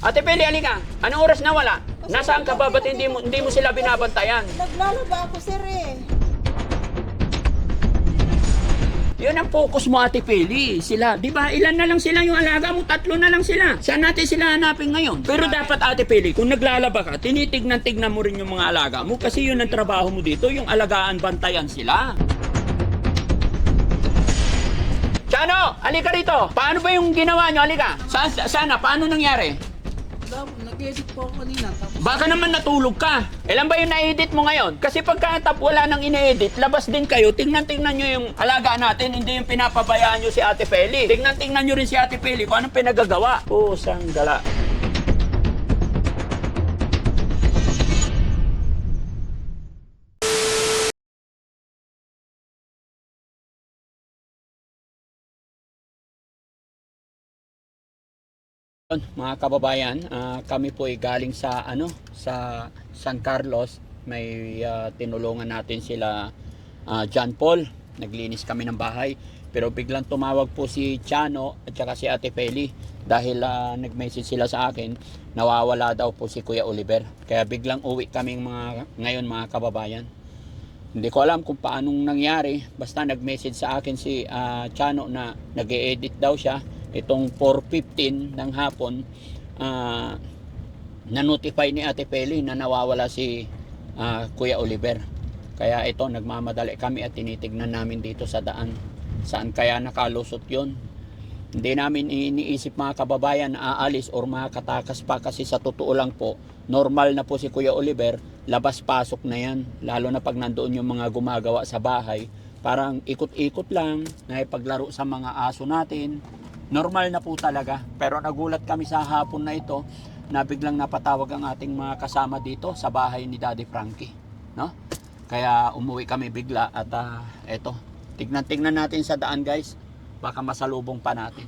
Ate Peli, halika. Anong oras na wala? Nasaan ka ba? Ba't hindi mo sila binabantayan? Naglalaba ako, sir eh. Yun ang focus mo, Ate Peli. Sila, di ba? Ilan na lang sila yung alaga mo? 3 na lang sila. Saan natin sila hanapin ngayon? Pero dapat, Ate Peli, kung naglalaba ka, tinitignan-tignan mo rin yung mga alaga mo kasi yun ang trabaho mo dito, yung alagaan, bantayan sila. Chano, halika rito. Paano ba yung ginawa nyo? Halika. Sana, paano nangyari? Nag-edit po ako kanina. Tapos Baka naman natulog ka. Ilan ba yung na-edit mo ngayon? Kasi pagka wala nang ine-edit, labas din kayo. Tingnan nyo yung alaga natin, hindi yung pinapabayaan nyo si Ate Peli. Tingnan nyo rin si Ate Peli kung anong pinagagawa. Pusang gala. Mga kababayan, kami po ay galing sa sa San Carlos. May tinulungan natin sila John Paul. Naglinis kami ng bahay. Pero biglang tumawag po si Chano at saka si Ate Peli dahil nag-message sila sa akin, nawawala daw po si Kuya Oliver. Kaya biglang uwi kaming ngayon mga kababayan. Hindi ko alam kung paanong nangyari. Basta nag-message sa akin si Chano na nag-e-edit daw siya. Itong 4:15 ng hapon, na-notify ni Ate Peli na nawawala si Kuya Oliver. Kaya ito, nagmamadali kami at tinitignan namin dito sa daan. Saan kaya nakalusot yon? Hindi namin iniisip mga kababayan na aalis or makakatakas pa kasi sa totoo lang po, normal na po si Kuya Oliver, labas-pasok na yan. Lalo na pag nandoon yung mga gumagawa sa bahay, parang ikot-ikot lang, nakipaglaro sa mga aso natin. Normal na po talaga. Pero nagulat kami sa hapon na ito na biglang napatawag ang ating mga kasama dito sa bahay ni Daddy Frankie. No? Kaya umuwi kami bigla at eto. Tignan natin sa daan guys. Baka masalubong pa natin.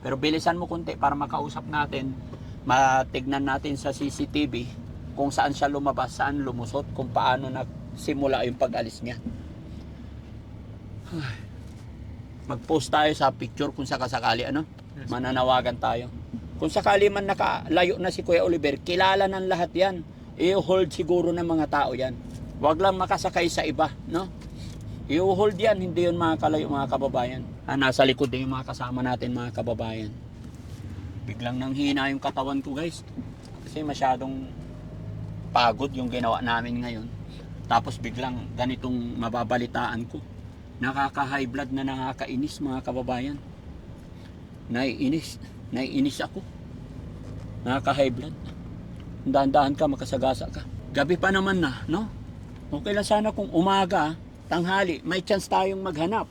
Pero bilisan mo kunti para makausap natin. Matignan natin sa CCTV kung saan siya lumabas, saan lumusot, kung paano nagsimula yung pag-alis niya. Mag-post tayo sa picture kung sakasakali mananawagan tayo. Kung sakali man nakalayo na si Kuya Oliver, kilala ng lahat yan. I-hold siguro ng mga tao yan. Huwag lang makasakay sa iba, no? I-hold yan, hindi yun makakalayo mga kababayan. Nasa likod din yung mga kasama natin mga kababayan. Biglang nanghina yung katawan ko guys. Kasi masyadong pagod yung ginawa namin ngayon. Tapos biglang ganitong mababalitaan ko. Nakaka-high blood na nakakainis mga kababayan. Naiinis ako. Nakaka-high blood. Dahan-dahan ka, makasagasa ka. Gabi pa naman na, no? Okay lang sana kung umaga, tanghali, may chance tayong maghanap.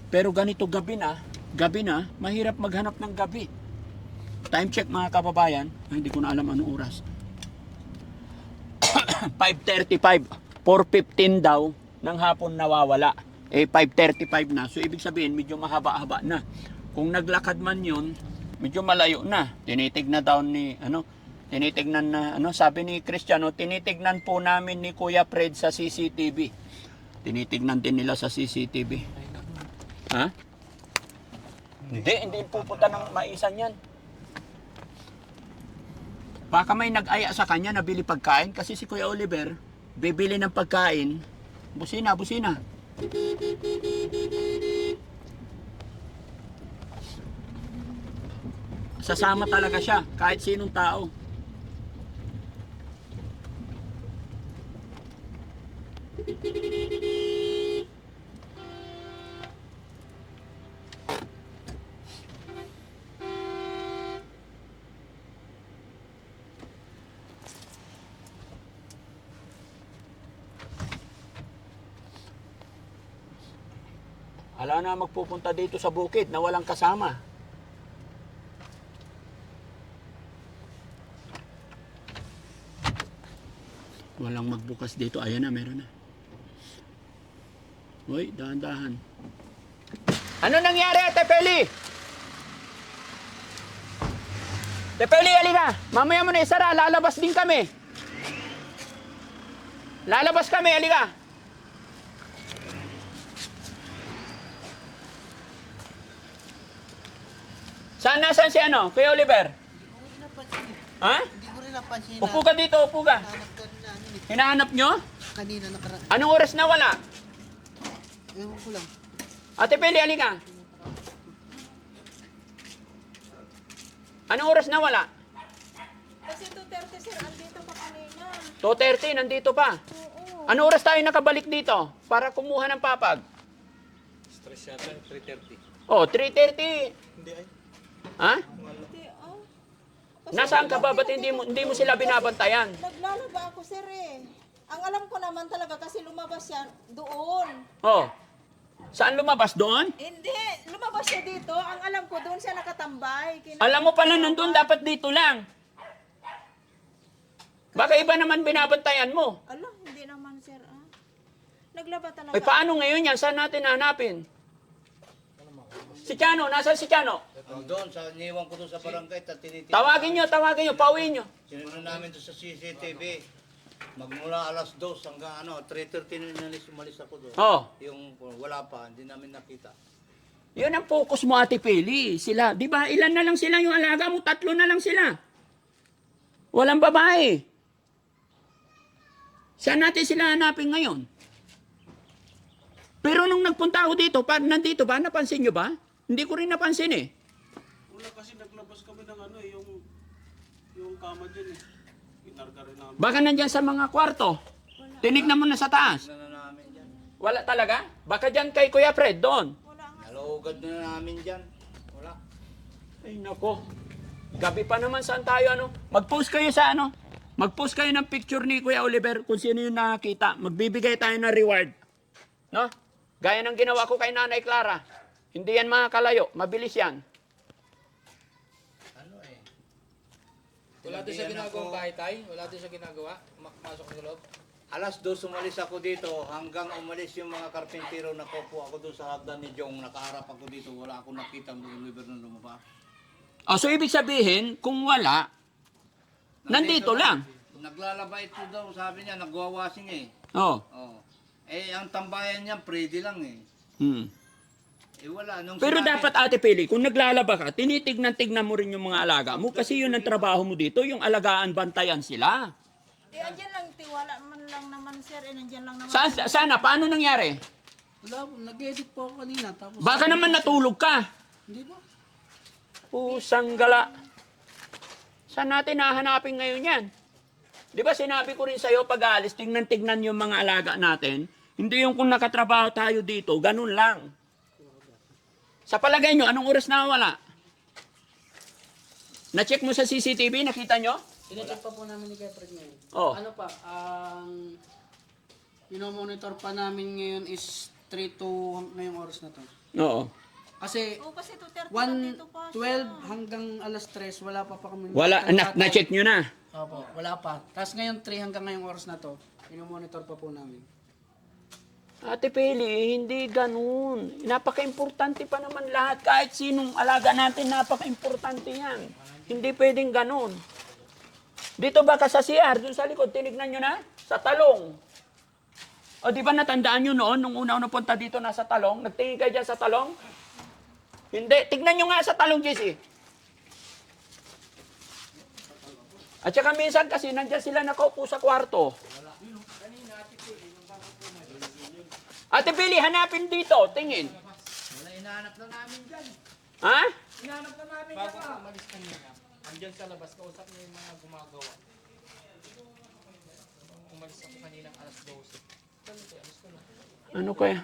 Pero ganito gabi na, mahirap maghanap ng gabi. Time check mga kababayan. Ay, hindi ko na alam anong oras. 5:35, 4:15 daw ng hapon nawawala. 5:35 na. So, ibig sabihin, medyo mahaba-haba na. Kung naglakad man yun, medyo malayo na. Tinitignan daw tinitignan na, sabi ni Cristiano, tinitignan po namin ni Kuya Fred sa CCTV. Tinitignan din nila sa CCTV. Ha? Hindi pupunta ng maisan yan. Baka may nag-aya sa kanya, nabili pagkain, kasi si Kuya Oliver, bibili ng pagkain, busina. Sasama talaga siya kahit sinong tao. Wala na magpupunta dito sa bukid na walang kasama. Walang magbukas dito. Ayan na, meron na. Uy, dahan-dahan. Ano nangyari, Ate Peli? Ate Peli, halika. Mamaya mo na isara. Lalabas din kami. Halika. Nasaan si Kuya Oliver? Ha? Hindi ko rin napansin Upo ka dito, upo ka. Hanap ka rin namin eh. Hinahanap nyo? Kanina nakaraan. Anong oras na wala? Ewan ko lang. Ate Peli, halika. Anong oras na wala? Kasi 2:30 sir, andito pa kanina. 2:30, nandito pa. Oo. Anong oras tayo nakabalik dito para kumuha ng papag? Stress yata, 3:30. Oh, 3:30. Hindi ay. Ha? Hindi, oh. Kasi Nasaan ka ba? Ba't hindi mo sila binabantayan? Naglalaba ako sir eh. Ang alam ko naman talaga kasi lumabas siya doon. Oh. Saan lumabas doon? Hindi, lumabas siya dito. Ang alam ko doon siya nakatambay. Alam mo pala nandun, dapat dito lang. Baka iba naman binabantayan mo. Ala, hindi naman sir ah. Naglaba talaga. Ay, paano ngayon yan? Saan natin hanapin? Si Chano, nasaan si Chano? Doon, iniwan ko doon sa barangay, tinitin. Tawagin nyo, pauwiin nyo. Sinunod namin doon sa CCTV. Magmula alas 2 hanggang 3:30 na umalis ako doon. Oh. Yung wala pa, hindi namin nakita. Yun ang focus mo, Ate Peli. Sila, di ba, ilan na lang sila yung alaga mo? 3 na lang sila. Walang babae. Saan natin sila hanapin ngayon? Pero nung nagpunta ako dito, nandito ba, napansin nyo ba? Hindi ko rin napansin eh. Wala kasi naglabas kami ng ano eh, yung kama dyan eh. Inarga rin namin. Baka nandyan sa mga kwarto. Tinignan mo na sa taas. Na namin dyan. Wala talaga? Baka dyan kay Kuya Fred, doon. Nalugad na namin dyan. Wala. Ay nako. Gabi pa naman, saan tayo ano? Mag-post kayo sa ano? Mag-post kayo ng picture ni Kuya Oliver kung sino yung nakakita. Magbibigay tayo ng reward. No? Gaya ng ginawa ko kay Nanay Clara. Hindi yan makakalayo. Mabilis yan. Ano eh. Wala din siya ginagawang bahay, tay? Wala din siya ginagawa? Masok sa loob? Alas 2 umalis ako dito hanggang umalis yung mga karpintero. Nakupo ako doon sa hagdan ni Jong. Nakaharap ako dito. Wala akong nakita ang liver na lumaba. Oh, so ibig sabihin, kung wala, nandito lang. Naglalaba ito daw, sabi niya, nagwawashing eh. Oh. Oh. Eh, ang tambayan niya, Freddy lang eh. Hmm. Eh, wala. Nung Pero sinabi- dapat, Ate Peli, kung naglalaba ka, tinitignan-tignan mo rin yung mga alaga mo kasi yun ang trabaho mo dito, yung alagaan, bantayan sila. Eh, andyan lang, tiwala man lang naman sir. Eh, nandyan lang naman. Sana, paano nangyari? Wala po, nag-edit po ako kanina. Tapos, Baka naman natulog ka. Hindi ba? Pusang gala. Saan natin hahanapin ngayon yan? Di ba sinabi ko rin sa'yo pag alis, tignan-tignan yung mga alaga natin. Hindi yung kung nakatrabaho tayo dito, ganun lang. Sa palagay nyo, anong oras na wala? Na-check mo sa CCTV, nakita nyo? Sinecheck pa po namin ni Kuya Fred ngayon. Oh. Ano pa, ang monitor pa namin ngayon is 3 to ngayong oras na to. Oo. Kasi Oo, kasi 2:30 nandito pa siya. 1:12 hanggang alas 3, wala pa kami. Wala, na-check nyo na. Opo, wala pa. Tapos ngayon 3 hanggang ngayong oras na to, monitor pa po namin. Ate Peli, hindi ganun. Napaka-importante pa naman lahat. Kahit sinong alaga natin, napaka-importante yan. Hindi pwedeng ganun. Dito ba ka sa CR? Doon sa likod, tinignan nyo na? Sa talong. O di ba natandaan nyo noon, nung una punta dito nasa talong? Nagtingin kayo dyan sa talong? Hindi. Tignan nyo nga sa talong, JC. At saka minsan kasi nandyan sila nakaupo sa kwarto. Ate Pili, hanapin dito. Tingin. Wala, hinahanap na namin dyan. Ha? Bago ka umalis kanina, andyan sa labas, kausap niya yung mga gumagawa. Umalis ako kanina alas 12. Ano kaya?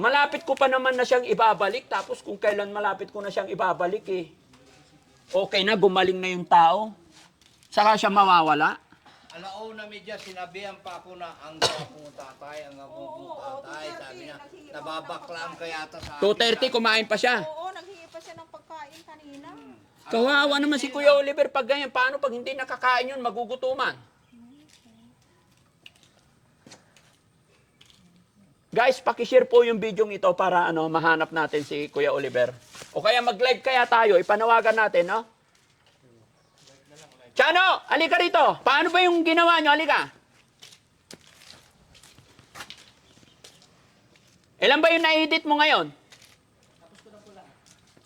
Malapit ko pa naman na siyang ibabalik. Tapos kung kailan malapit ko na siyang ibabalik eh. Okay na, gumaling na yung tao. Saka siya mawawala. Alauna media, sinabihan pa ako na ang gawapong tatay, ang gawapong tatay. Sabi niya, nababaklaan kaya ata sa 2:30 kumain pa siya. Oo, naghingi pa siya ng pagkain kanina. Kawawa naman si Kuya Oliver pag ganyan. Paano pag hindi nakakain yun, magugutuman? Guys, pakishare po yung video ito para mahanap natin si Kuya Oliver. O kaya mag-live kaya tayo, ipanawagan natin, no? Chano, halika rito. Paano ba yung ginawa nyo? Halika. Ilan ba yung na-edit mo ngayon?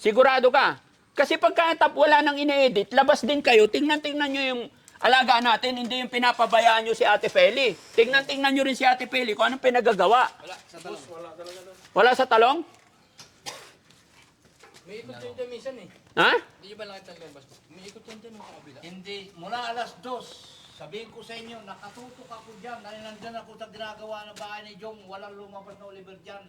Sigurado ka? Kasi pagkatap wala nang ine-edit, labas din kayo, tingnan nyo yung alaga natin, hindi yung pinapabayaan nyo si Ate Feli. Tingnan nyo rin si Ate Feli kung anong pinagagawa. Wala, sa talong. Wala sa talong? May ikot yun dyan minsan eh. Ha? Hindi nyo ba nakita yung bas? May ikot yun dyan sa kabila. Hindi, mula alas 2, sabihin ko sa inyo, nakatutok ako dyan, dahil nandyan ako sa ginagawa ng bahay ni Jong, walang lumabas na Oliver dyan.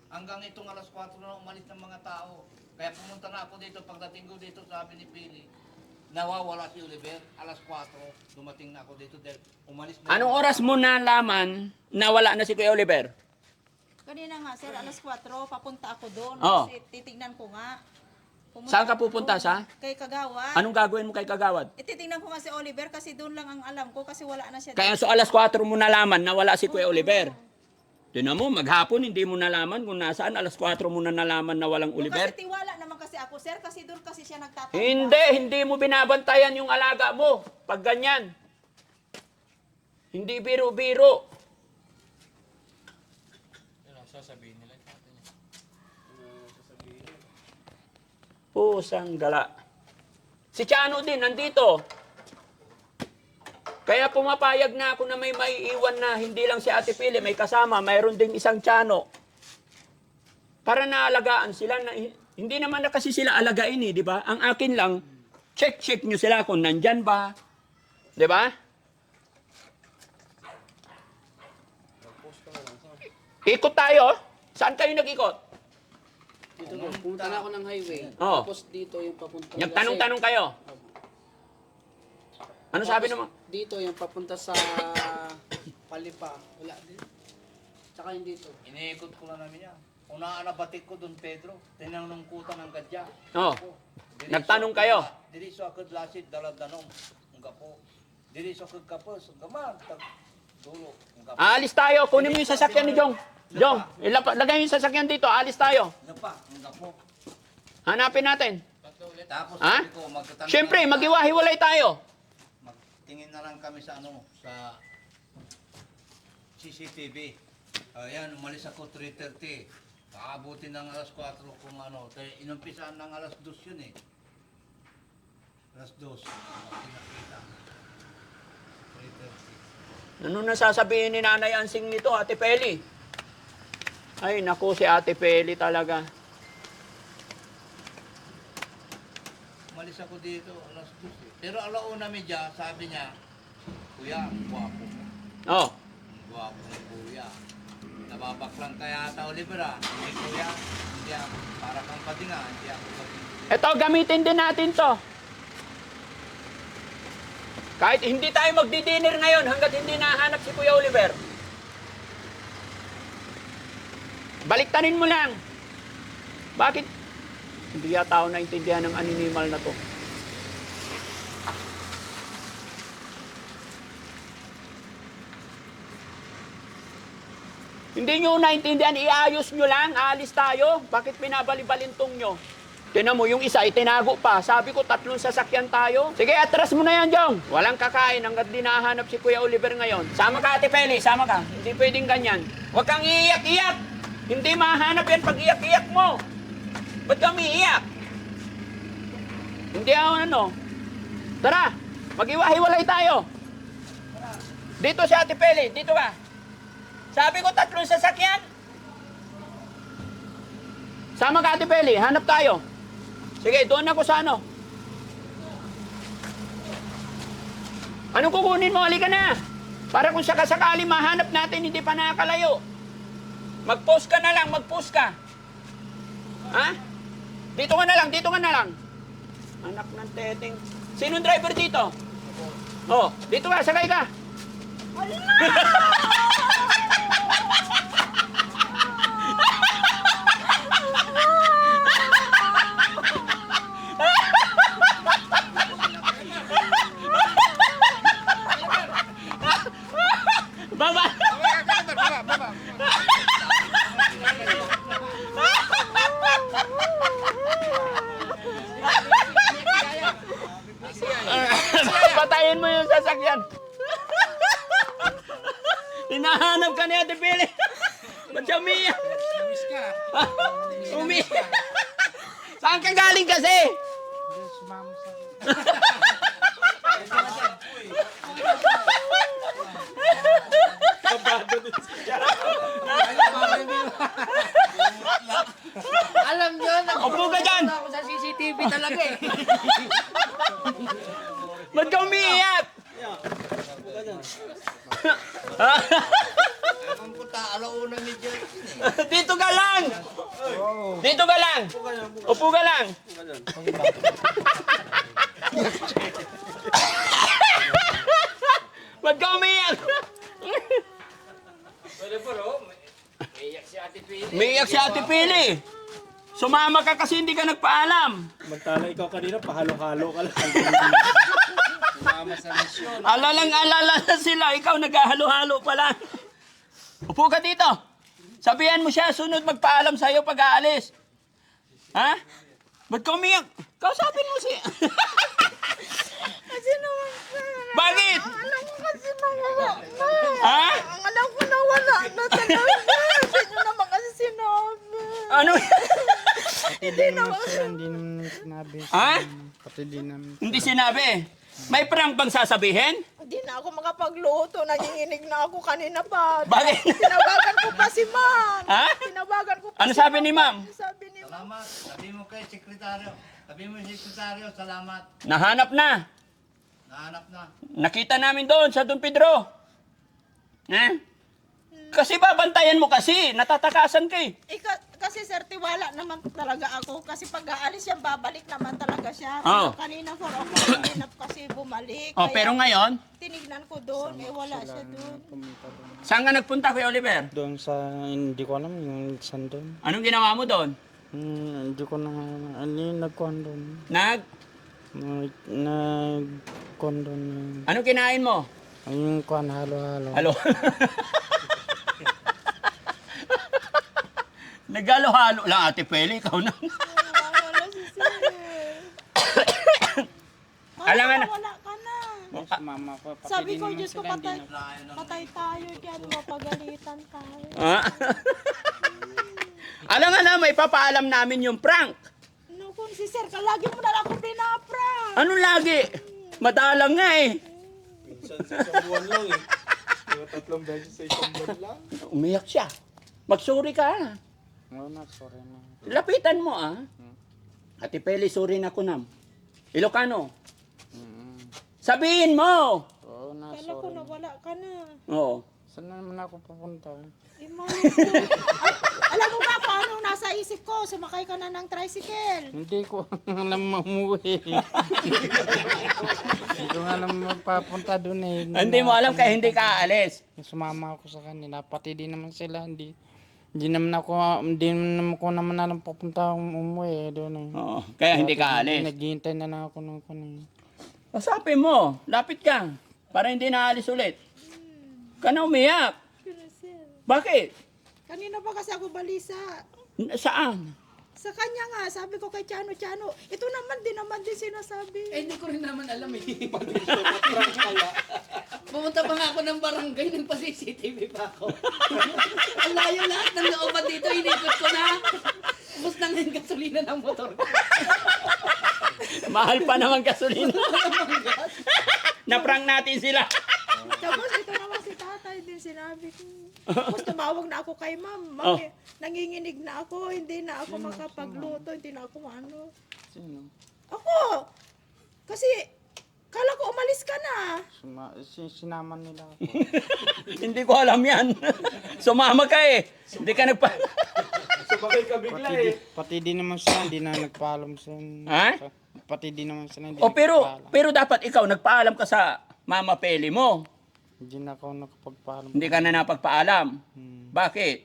Hanggang itong alas 4 na umalis ng mga tao. Kaya pumunta na ako dito, pagdating ko dito, sabi ni Pili, nawawala si Oliver, alas 4, dumating na ako dito dahil umalis na. Anong oras mo nalaman na wala na si Kuya Oliver? Kanina nga, sir, alas 4, papunta ako doon. Oo. Kasi titignan ko nga. Pumunta Saan ka ako pupunta, doon, sa? Kay Kagawad. Anong gagawin mo kay Kagawad? Titignan ko nga si Oliver kasi doon lang ang alam ko kasi wala na siya. Kaya so alas 4 mo nalaman na wala si Kuya Oliver. Tinan mo, maghapon hindi mo nalaman kung nasaan. Alas 4 mo na nalaman na walang Oliver. Kasi tiwala naman kasi ako, sir, kasi doon kasi siya nagtatanong. Hindi mo binabantayan yung alaga mo. Pag ganyan. Hindi biro-biro. Yun ang sasabihin nila. Pusang gala. Si Chano din, nandito. Kaya pumapayag na ako na may maiiwan na hindi lang si Ate Pili, may kasama, mayroon ding isang Chano. Para naalagaan sila. Na, hindi naman na kasi sila alagain eh, di ba? Ang akin lang, check nyo sila kung nandyan ba. Di ba? Ikot tayo. Saan kayo nag-ikot? Dito ko, pumunta na ako ng highway. Oo. Tapos dito yung papunta. Nagtanong-tanong kayo. Ano sabi naman? Dito yung papunta sa Palipa. Wala din. Tsaka yung dito. Iniikot ko lang namin yan. Unaan na batik ko doon, Pedro. Tinanungkutan ng gadya. Oo. Nagtanong kayo? Dili so akad lasit daladdanom. Ang gapo. Dili so akad kapos. Ang gaman. Dulo. Ang gapo. Alis tayo. Kunin mo yung sasakyan ni Jong. Jong, lagay mo yung sasakyan dito. Alis tayo. Ano pa? Ang gapo. Hanapin natin. Tapos Ha? sabi ko, magtatanong Siyempre, na lang- maghiwa-hiwalay tayo. Magtingin na lang kami sa ano, sa CCTV. Ayan, umalis ako 3:30. Kaabutin ng alas 4 kung ano. Inumpisaan ng alas 2 yun eh. Alas 2. Pinakita. 3:30. Ano na sasabihin ni Nanay Ansing nito, Ate Peli? Ay, naku, si Ate Peli talaga. Umalis ako dito, alas 2 eh. Pero alauna medya, sabi niya, Kuya, ang gwapo mo. Oh, Ang gwapo mo, Kuya. Nababak lang kaya ata Oliver ah. Hindi Kuya, hindi ako. Para kang padinga, hindi ako padinga. eto, gamitin din natin to. Kahit hindi tayo magdi-dinner ngayon hanggat hindi nahanap si Kuya Oliver. Baliktarin mo lang. Bakit? Hindi yata ako naintindihan ng animal na to. Hindi nyo naintindihan, iayos nyo lang, alis tayo. Bakit pinabalibalintong nyo? Tinan mo, yung isa itinago pa. Sabi ko, 3 sasakyan tayo. Sige, atras mo na yan, Jong. Walang kakain hanggat di nahanap si Kuya Oliver ngayon. Sama ka, Ate Feli, sama ka. Hindi pwedeng ganyan. Huwag kang iiyak-iyak. Hindi mahanap yan pag iyak-iyak mo. Ba't kang iiyak? Hindi ako ano. Tara, mag-iwahiwalay tayo. Dito si Ate Feli, dito ka. Sabi ko 3 sasakyan. Sama ka, Ate Feli, hanap tayo. Sige, doon ako sa ano. Anong kukunin mo? Halika na. Para kung sakasakali mahanap natin, hindi pa nakakalayo. Mag-post ka na lang, mag-post ka. Ha? Dito ka na lang, dito ka na lang. Anak ng teteng. Sinong driver dito? Oh, dito ka, sakay ka. Baba. Patayin mo yung sasakyan. Hinahanap ka ni Ate Pili. Ba't siya umiiyak? Miss ka. Umiiyak. Saan ka galing kasi? Alam nyo, Upo ka dyan! ako sa CCTV talaga eh. Ba't ka umiiyak? Ang puta, alauna ni Diyos. Dito ka lang! Dito ka lang! Upo ka lang! Ba't ka umiiyak? Pwede po, no? Iyak si Ate Pili. Umiiyak si Ate Pili. Sumama ka kasi hindi ka nagpaalam. Magtala ikaw kanina, pahalo-halo ka lang. Alalang-alala na sila. Ikaw naghahalo-halo pa lang. Upo ka dito. Sabihan mo siya, sunod magpaalam sa'yo pag aalis. Ha? Ba't ka umiyak? Kausapin mo siya. Kasi naman, sir. Bakit? Alam ko kasi nawala na. Ha? Ang alam ko nawala na talaga. Hindi nyo naman kasi sinabi. Ano? Hindi naman. Hindi naman sinabi. Ha? Pati di naman. Hindi sinabi. May prank bang sasabihin? Hindi na ako makapagluto. Nanginginig na ako kanina pa. Bakit? Tinawagan ko pa si ma'am. Ha? Tinawagan ko pa Ano si sabi ni ma'am? Sabi ni ma'am. Salamat. Sabi mo kay sekretaryo. Sabi mo sekretaryo, salamat. Nahanap na. Nahanap na. Nakita namin doon sa Don Pedro. Kasi babantayan mo kasi. Natatakasan ka eh. Kasi sir, tiwala naman talaga ako. Kasi pag aalis siya, babalik naman talaga siya. Oo. Pero kanina 4 o'clock, hindi kasi bumalik. Oh, Kaya pero ngayon, tinignan ko doon, wala siya doon. saan ka nagpunta kay Oliver? Doon sa, hindi ko alam yung saan doon. Anong ginawa mo doon? Hindi ko na, ano yung nagkuhan doon. Nagkuhan doon. Anong kinain mo? Yung kuhan, halo-halo. Halo. Nagalo-halo lang, Ate Peli, ikaw na. Wala si sir. Alam nga na. Wala ka na. Sa mama ko, pati Sabi di ko, naman Diyos ko, sila, hindi patay tayo. Kaya mapagalitan tayo. Ah. Alam nga na, may papaalam namin yung prank. No, kung si sir, lagi mo na lang ako pinaprank. Ano lagi? Madalang nga eh. Minsan sa isang buwan lang eh. Mga 3 beses sa isang buwan lang. Umiyak siya. Magsuri ka. Oo na, sorry na. Lapitan mo ah. Ate Peli, sorry na kunam. Ilocano. Sabihin mo. Oo na, Kala ko sorry. na wala ka na. Oo. Saan naman ako pupunta? Alam mo ba kung ano nasa isip ko? Sumakay ka na ng tricycle. Hindi ko alam umuwi. Hindi ko alam magpapunta doon eh. Hindi mo alam kaya hindi ka aalis. Sumama ako sa kanila, pati di naman sila, hindi naman ako naman alam papunta umuwi doon eh. Oo. Kaya hindi ka alis. Naghihintay na lang ako ng kunin. Usapin mo. Lapit ka. Para hindi na alis ulit. Ka na umiyak. Bakit? Kanina pa kasi ako balisa. Saan? Sa kanya nga, sabi ko kay Chano, ito naman din sinasabi. Eh, hindi ko rin naman alam eh. Pumunta pa nga ako ng barangay, nagpa-CCTV pa ako. Ang layo lahat ng looban dito, inikot ko na. Ubus na nga yung gasolina ng motor ko. Mahal pa naman gasolina. Naprank natin sila. Tapos ito naman si tatay din sinabi ko. Tapos tumawag na ako kay ma'am. Oh. Nanginginig na ako, hindi na ako makapagluto, hindi na ako ano. Sino? Ako! Kasi, kala ko umalis ka na. Sinaman nila ako. Hindi ko alam yan. Sumama ka eh. Hindi ka nagpa... Sumakay ka bigla eh. Pati di naman sila, hindi na nagpaalam sa... Ha? Pati di naman sila, hindi O nagpaalam. pero dapat ikaw nagpaalam ka sa Mama Peli mo. Hindi na ako nakapagpaalam. Hindi ka na napagpaalam. Bakit?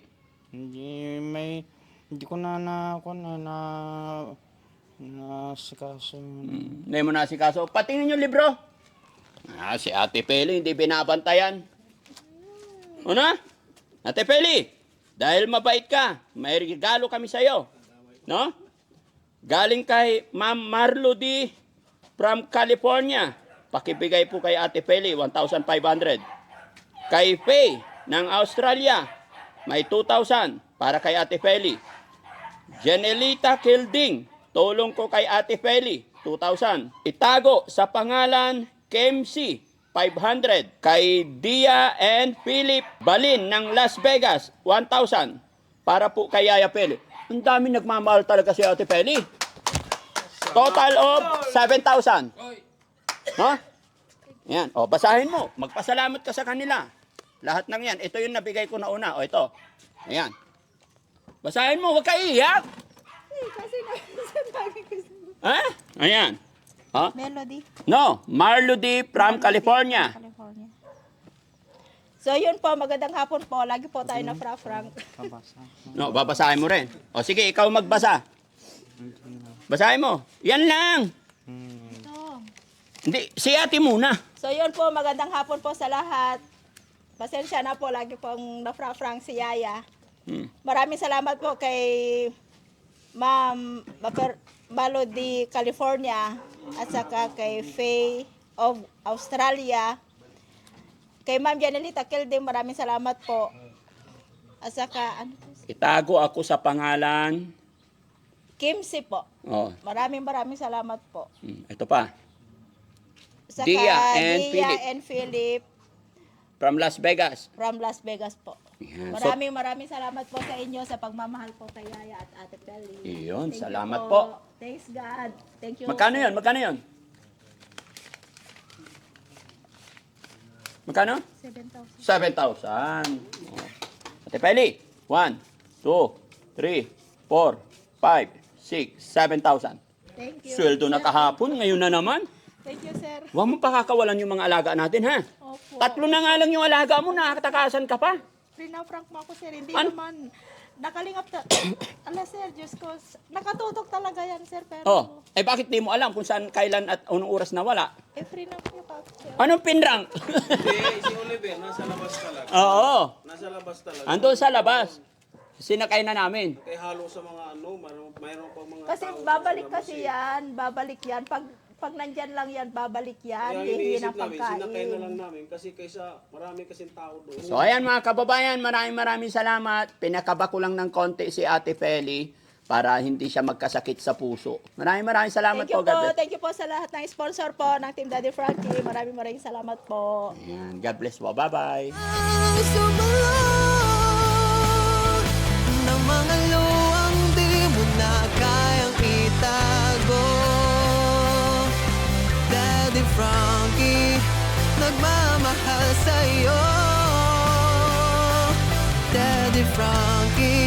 Hindi ko na sikaso. Hindi mo nasikaso. Patingin yung libro. Si Ate Peli hindi binabantayan. Ano? Ate Peli, dahil mabait ka, may regalo kami sa'yo. No? Galing kay Ma'am Marlo D. from California. Pakibigay po kay Ate Peli, 1,500. Kay Faye ng Australia, may 2,000 para kay Ate Peli. Janelita Kilding, tulong ko kay Ate Peli, 2,000. Itago sa pangalan KMC, 500. Kay Dia and Philip Balin ng Las Vegas, 1,000. Para po kay Yaya Peli. Ang dami nagmamahal talaga si Ate Peli. Total of 7,000. Ha? Yan. O, basahin mo. Magpasalamat ka sa kanila. Lahat ng yan. Ito yung nabigay ko na una. O, ito. Ayan. Basahin mo. Huwag ka iiyak. Kasi sinabi ko Ha? Ayan. Ha? Melody, No. Marlody from California. California. So yun po, magandang hapon po. Lagi po tayo na Frank. No, babasahin mo rin. O, sige, ikaw magbasa. Basahin mo. Yan lang. Ito. Hindi, si ate muna. So yun po, magandang hapon po sa lahat. Pasensya na po, lagi pong na-Frank si Yaya. Maraming salamat po kay Ma'am Melody, California, at saka kay Faye of Australia. Kay Ma'am Janelita Kilde, maraming salamat po. At saka, ano po? Itago ako sa pangalan. Kimsi po. Oh, Maraming salamat po. ito pa. Saka Dia and Dia Philip. and Philip From Las Vegas. from Las Vegas po. Yan. So, Maraming salamat po sa inyo sa pagmamahal po kay Yaya at Ate Peli. Iyon, Thank you salamat po. Thanks God. Thank you. magkano yun? Magkano yun? Magkano? 7,000. 7,000. Oh. Ate Peli, 1, 2, 3, 4, 5, 6, 7,000. Thank you. Sweldo na kahapon, ngayon na naman. Thank you, sir. Huwag mo pakakawalan yung mga alaga natin, ha? Opo. 3 na nga lang yung alaga mo, nakatakasan ka pa. Frank mo ako, sir. Hindi Ano? naman nakalingap ala, sir, Diyos ko. Nakatutok talaga yan, sir. Pero, Oh, bakit di mo alam kung saan, kailan at anong oras nawala? free na po ako, sir. Anong pinrang? Hindi, si Oliver, nasa labas talaga. Oo, Nasa labas talaga. andun sa labas. Sinakay na namin. Kaya halo sa mga ano, mayroon pang mga Kasi tao sa babalik labas kasi eh. yan. Babalik yan. Pag nandyan lang yan, babalik yan. Kaya Hihingi iniisip ng namin, sinakay na lang pagkain. namin kasi kaysa marami kasing tao doon. So ayan mga kababayan, maraming salamat. Pinakaba ko lang ng konti si Ate Feli para hindi siya magkasakit sa puso. Maraming salamat Thank you po, God po. bless. Thank you po sa lahat ng sponsor po ng Team Daddy Frankie. Maraming salamat po. Ayan, God bless po. Bye-bye. Sumalot ng mga luwang di mo na kayang itago. Daddy Frankie, nagmamahal sa'yo. Daddy Frankie,